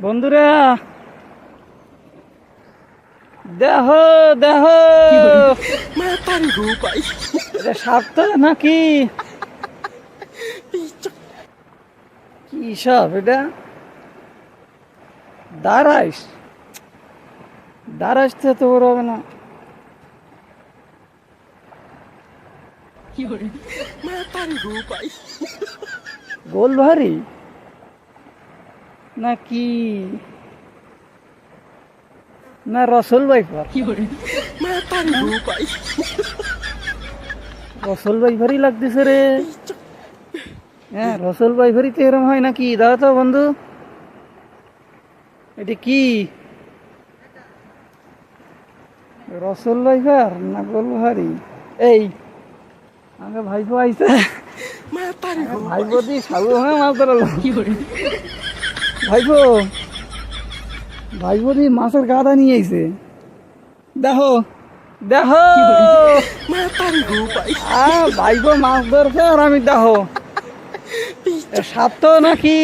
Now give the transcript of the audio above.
বন্ধুরা দেহ দেহ এটা সাপ তো নাকি কি সাপ এটা? দাঁড়াইস দাঁড়াইস তো বড় হবে না। গোল ভারী নাকি না রসল বাইফার? রসল বাইফারই লাগতেছে রে। হ্যাঁ রসল বাইফারি তো এরম হয় নাকি? দাদা তো বন্ধু এটা কি রসল বাইফার না গোল ভারী? এই আমাকে ভাইপো আইছে, ভাইপো দি সাবু হয়ে মাছ ধরালো। ভাইপো ভাইপো দি মাছের গাদা নিয়ে আইছে। দেখো দেখো ভাইপো মাছ ধরছে আর আমি দেখো সাপ তো নাকি